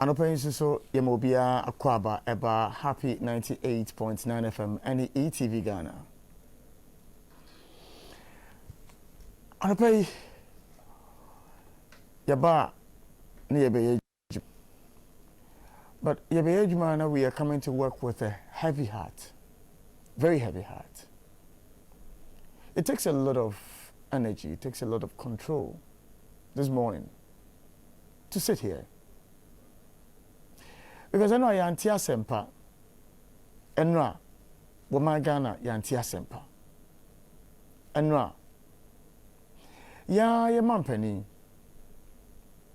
Anopensi so yemobia akwaba eba happy 98.9 FM any ETV Ghana. Anope yaba ni yebe. But yebe jumana, we are coming to work with a heavy heart. Very heavy heart. It takes a lot of energy, it takes a lot of control this morning to sit here. Because I know yantia sempa, enra, wama Ghana yantia sempa, enra, ya mampeni,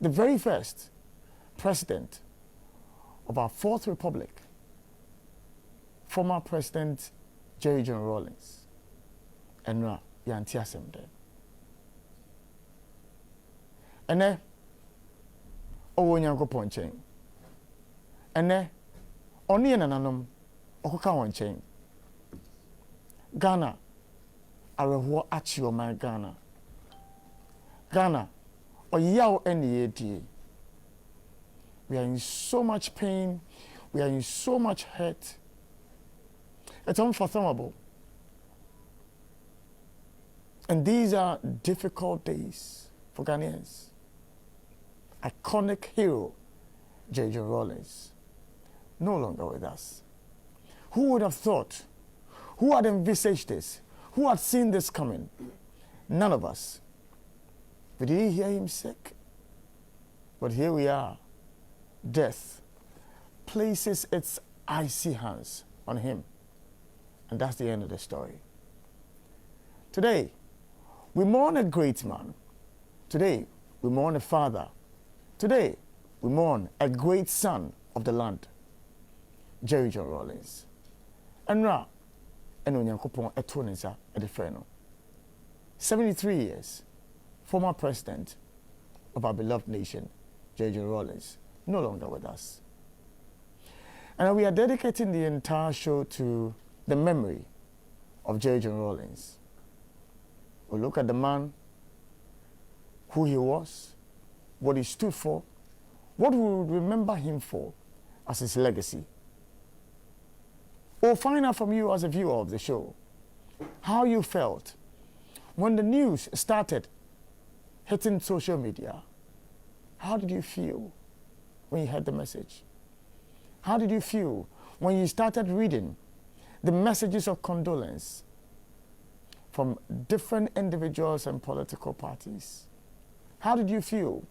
the very first president of our Fourth Republic, former President John Rawlings, enra yantia semde, ene, owo nyanko ponchen. Ene oni nananom okoka wonchen Ghana areho achi o my Ghana oyaw ene yedie. We are in so much pain, we are in so much hurt. It's unfathomable. And these are difficult days for Ghanaians. Iconic hero John Rawlings no longer with us. Who would have thought? Who had envisaged this? Who had seen this coming? None of us. But did he hear him sick? But here we are. Death places its icy hands on him. And that's the end of the story. Today, we mourn a great man. Today, we mourn a father. Today, we mourn a great son of the land. John Rawlings. Enra, eno nyankopon eto nisa edefreno. 73 years, former president of our beloved nation, John Rawlings, no longer with us. And we are dedicating the entire show to the memory of John Rawlings. We'll look at the man, who he was, what he stood for, what we would remember him for as his legacy. We'll find out from you as a viewer of the show how you felt when the news started hitting social media. How did you feel when you heard the message? How did you feel when you started reading the messages of condolence from different individuals and political parties? How did you feel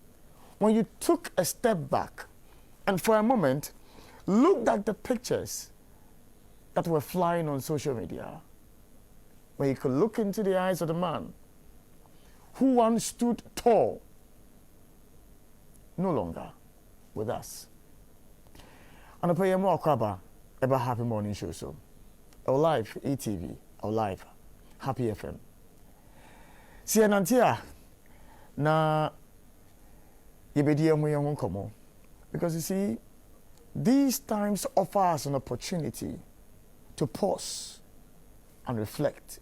when you took a step back and for a moment looked at the pictures that were flying on social media, where you could look into the eyes of the man who once stood tall, no longer with us? And I pay more kwaba about Happy Morning Show. So, our live ETV, our live Happy FM. See Nantia na yebedi mo yon komo, because you see, these times offer us an opportunity to pause and reflect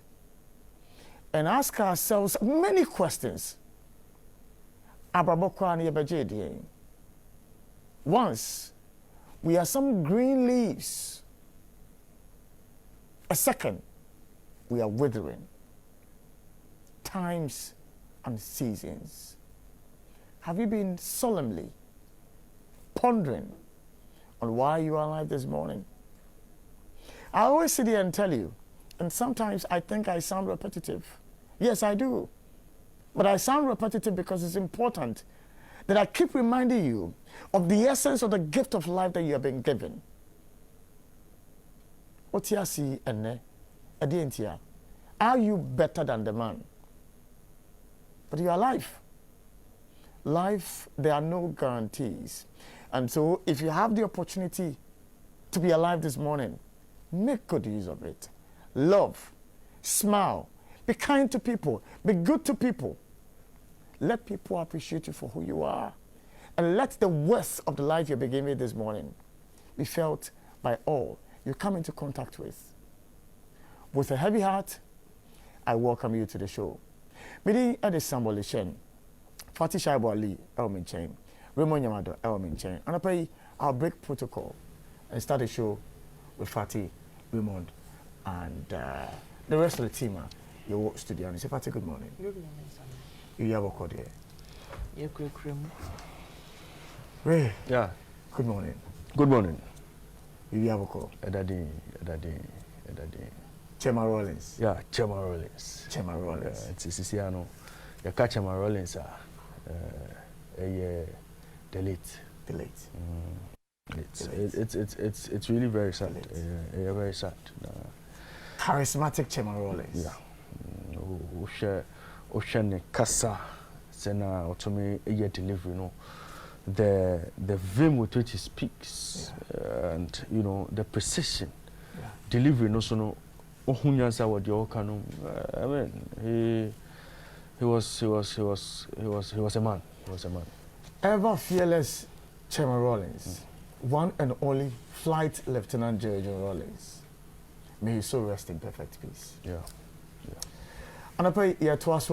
and ask ourselves many questions. Once we are some green leaves, a second we are withering. Times and seasons. Have you been solemnly pondering on why you are alive this morning? I always sit here and tell you, and sometimes I think I sound repetitive. Yes, I do. But I sound repetitive because it's important that I keep reminding you of the essence of the gift of life that you have been given. Are you better than the man? But you are alive. Life, there are no guarantees. And so if you have the opportunity to be alive this morning, make good use of it. Love, smile, be kind to people, be good to people. Let people appreciate you for who you are. And let the worth of the life you're beginning this morning be felt by all you come into contact with. With a heavy heart, I welcome you to the show. Midi Ede Sambolishen, Fatih Shaibu Ali Elmin Chain, Raymond Yamado, Elmin Chen. And I'll break protocol and start the show with Fatty, Raymond, and the rest of the team. Your studio. And say, Fatty, good morning. Good morning, sir. You have a code here. You quick cream. Ray. Yeah. Good morning. Good morning. You have a call. Edadi. Chema Rawlings. Yeah, Chema Rawlings. Chema Rawlings. It's Siciano. You catch Chema Rawlings. Delete. It's really very sad. Yeah, very sad. Charismatic Chema Rawlings. Yeah. Ocean Kasa. Sena autonomy delivery. No. The vim with which he speaks, and you know the precision, delivery. No, so no. I mean, he was a man. He was a man. Ever fearless Chema Rawlings, one and only Flight Lieutenant General Rawlings. May his soul rest in perfect peace. Yeah. And I pray, yeah, to us.